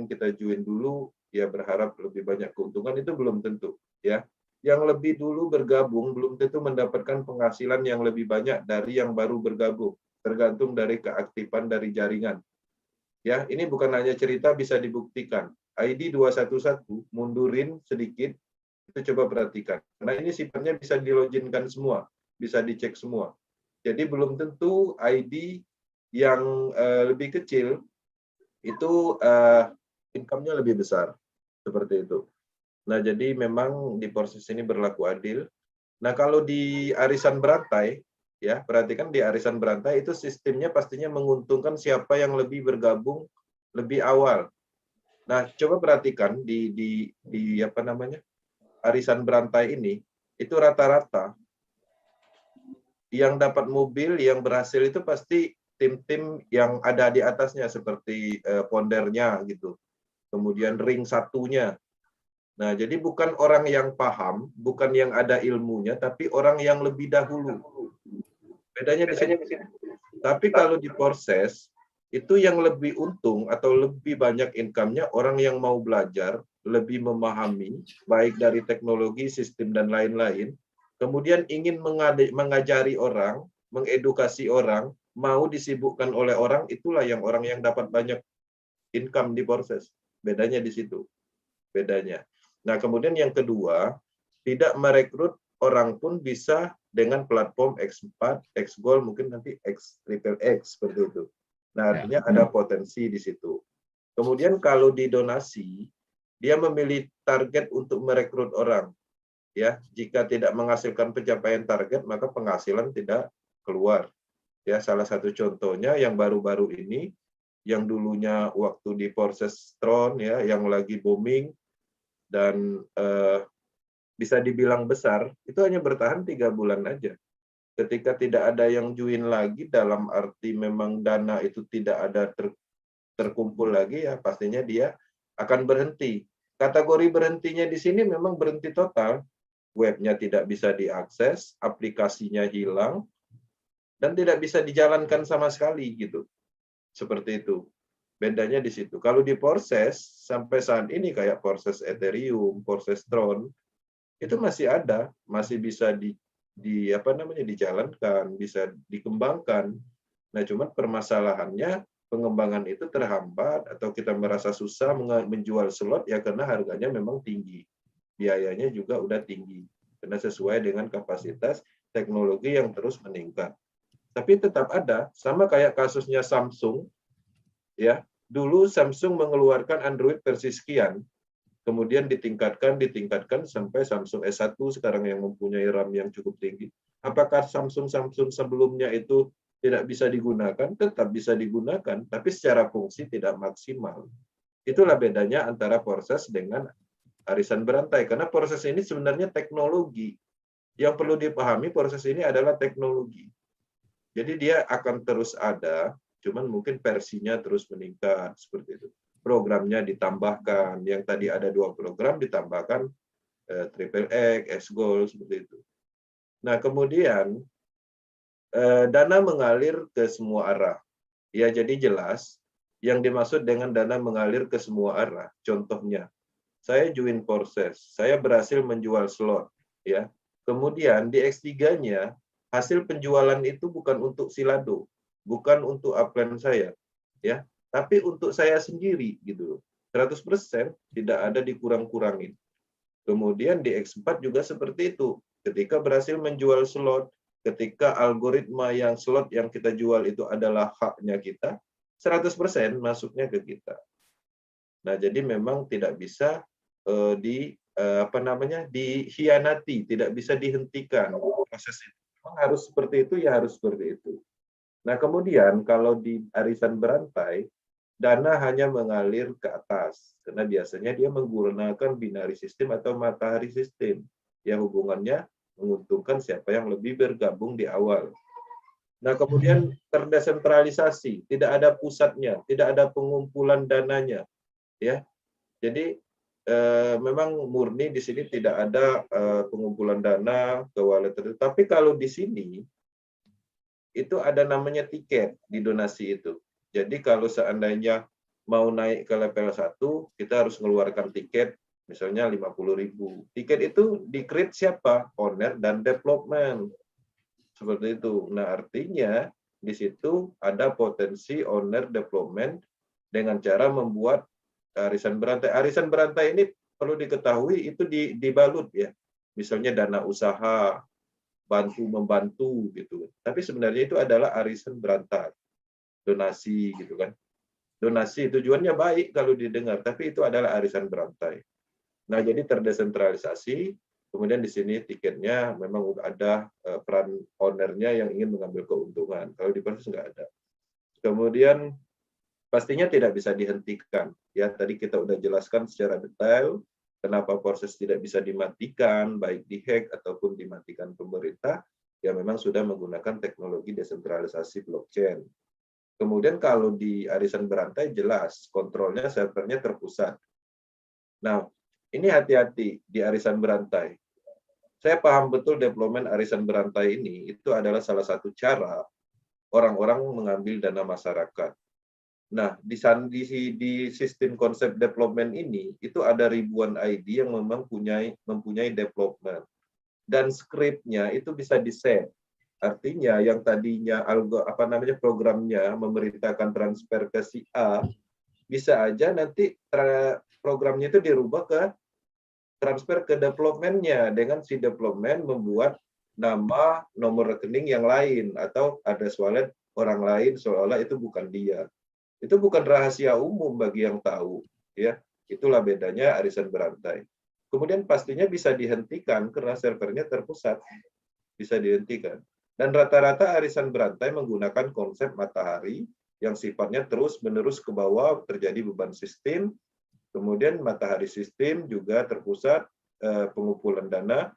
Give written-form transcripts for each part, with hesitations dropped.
kita join dulu, ya berharap lebih banyak keuntungan, itu belum tentu. Ya, yang lebih dulu bergabung belum tentu mendapatkan penghasilan yang lebih banyak dari yang baru bergabung, tergantung dari keaktifan dari jaringan. Ya, ini bukan hanya cerita, bisa dibuktikan. ID 211 mundurin sedikit, itu coba perhatikan. Nah, ini sifatnya bisa diloginkan semua, bisa dicek semua. Jadi belum tentu ID yang lebih kecil itu income-nya lebih besar, seperti itu. Nah, jadi memang di proses ini berlaku adil. Nah, kalau di arisan berantai, ya perhatikan di arisan berantai itu sistemnya pastinya menguntungkan siapa yang lebih bergabung lebih awal. Nah, coba perhatikan di apa namanya, arisan berantai ini, itu rata-rata yang dapat mobil, yang berhasil itu pasti tim-tim yang ada di atasnya, seperti pondernya gitu. Kemudian ring satunya. Nah, jadi bukan orang yang paham, bukan yang ada ilmunya, tapi orang yang lebih dahulu. Bedanya di sini. Tapi kalau di proses, itu yang lebih untung atau lebih banyak income-nya orang yang mau belajar, lebih memahami, baik dari teknologi, sistem, dan lain-lain, kemudian ingin mengajari orang, mengedukasi orang, mau disibukkan oleh orang, itulah yang orang yang dapat banyak income di proses. Bedanya di situ. Bedanya. Nah, kemudian yang kedua, tidak merekrut orang pun bisa dengan platform X4, X-Gold, mungkin nanti X-Triple-X, seperti itu. Nah, artinya ada potensi di situ. Kemudian kalau di donasi, dia memilih target untuk merekrut orang. Ya, jika tidak menghasilkan pencapaian target, maka penghasilan tidak keluar. Ya, salah satu contohnya yang baru-baru ini, yang dulunya waktu di proses Tron, ya, yang lagi booming, dan bisa dibilang besar, itu hanya bertahan 3 bulan aja. Ketika tidak ada yang join lagi, dalam arti memang dana itu tidak ada terkumpul lagi, ya pastinya dia akan berhenti. Kategori berhentinya di sini memang berhenti total, webnya tidak bisa diakses, aplikasinya hilang, dan tidak bisa dijalankan sama sekali gitu. Seperti itu. Bedanya di situ. Kalau di proses, sampai saat ini kayak proses Ethereum, proses Tron, itu masih ada, masih bisa di apa namanya, dijalankan, bisa dikembangkan. Nah, cuman permasalahannya pengembangan itu terhambat atau kita merasa susah menjual slot, ya karena harganya memang tinggi. Biayanya juga udah tinggi. Karena sesuai dengan kapasitas teknologi yang terus meningkat. Tapi tetap ada, sama kayak kasusnya Samsung, ya. Dulu Samsung mengeluarkan Android versi sekian, kemudian ditingkatkan sampai Samsung S1 sekarang yang mempunyai RAM yang cukup tinggi. Apakah Samsung sebelumnya itu tidak bisa digunakan? Tetap bisa digunakan, tapi secara fungsi tidak maksimal. Itulah bedanya antara proses dengan arisan berantai, karena proses ini sebenarnya teknologi. Yang perlu dipahami, proses ini adalah teknologi. Jadi dia akan terus ada, cuman mungkin versinya terus meningkat, seperti itu. Programnya ditambahkan, yang tadi ada 2 program ditambahkan Triple X, Gold, seperti itu. Nah, kemudian dana mengalir ke semua arah. Ya, jadi jelas yang dimaksud dengan dana mengalir ke semua arah. Contohnya, saya join proses, saya berhasil menjual slot, ya. Kemudian di X3-nya hasil penjualan itu bukan untuk Silado, bukan untuk upline saya, ya, tapi untuk saya sendiri gitu. 100% tidak ada dikurang-kurangin. Kemudian di X4 juga seperti itu. Ketika berhasil menjual slot, ketika algoritma yang slot yang kita jual itu adalah haknya kita, 100% masuknya ke kita. Nah, jadi memang tidak bisa dihianati, tidak bisa dihentikan proses itu. Memang harus seperti itu, ya harus seperti itu. Nah, kemudian kalau di arisan berantai, dana hanya mengalir ke atas, karena biasanya dia menggunakan binary system atau matahari system. Ya, hubungannya menguntungkan siapa yang lebih bergabung di awal. Nah, kemudian terdesentralisasi, tidak ada pusatnya, tidak ada pengumpulan dananya, ya. Jadi memang murni di sini tidak ada pengumpulan dana ke wallet. Tapi kalau di sini itu ada namanya tiket di donasi itu. Jadi kalau seandainya mau naik ke level 1, kita harus mengeluarkan tiket misalnya 50.000. Tiket itu di-create siapa? Owner dan development. Seperti itu. Nah, artinya di situ ada potensi owner development dengan cara membuat arisan berantai. Arisan berantai ini perlu diketahui itu dibalut ya. Misalnya dana usaha, bantu-membantu gitu. Tapi sebenarnya itu adalah arisan berantai. Donasi gitu kan. Donasi tujuannya baik kalau didengar, tapi itu adalah arisan berantai. Nah, jadi terdesentralisasi, kemudian di sini tiketnya memang ada peran ownernya yang ingin mengambil keuntungan. Kalau di proses nggak ada. Kemudian pastinya tidak bisa dihentikan. Ya, tadi kita udah jelaskan secara detail kenapa proses tidak bisa dimatikan, baik dihack ataupun dimatikan pemerintah, ya memang sudah menggunakan teknologi desentralisasi blockchain. Kemudian kalau di arisan berantai jelas kontrolnya servernya terpusat. Nah, ini hati-hati di arisan berantai. Saya paham betul deployment arisan berantai ini itu adalah salah satu cara orang-orang mengambil dana masyarakat. Nah, di sistem konsep development ini itu ada ribuan ID yang memang mempunyai development dan skripnya itu bisa di-set. Artinya yang tadinya programnya memerintahkan transfer ke si A, bisa aja nanti programnya itu dirubah ke transfer ke development-nya dengan si development membuat nama nomor rekening yang lain atau address wallet orang lain seolah-olah itu bukan dia. Itu bukan rahasia umum bagi yang tahu, ya. Itulah bedanya arisan berantai. Kemudian pastinya bisa dihentikan karena servernya terpusat. Bisa dihentikan. Dan rata-rata arisan berantai menggunakan konsep matahari yang sifatnya terus-menerus ke bawah, terjadi beban sistem, kemudian matahari sistem juga terpusat pengumpulan dana.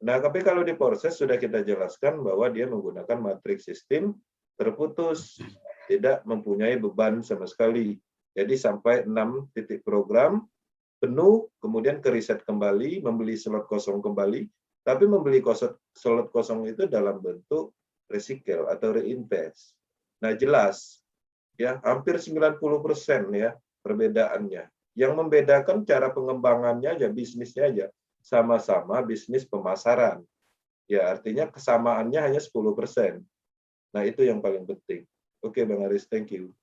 Nah, tapi kalau di proses sudah kita jelaskan bahwa dia menggunakan matriks sistem terputus, tidak mempunyai beban sama sekali. Jadi sampai 6 titik program penuh, kemudian ke reset kembali, membeli slot kosong kembali, tapi membeli slot kosong itu dalam bentuk recycle atau reinvest. Nah, jelas ya, hampir 90% ya perbedaannya. Yang membedakan cara pengembangannya aja, bisnisnya aja. Sama-sama bisnis pemasaran. Ya, artinya kesamaannya hanya 10%. Nah, itu yang paling penting. Oke, Bang Aris, thank you.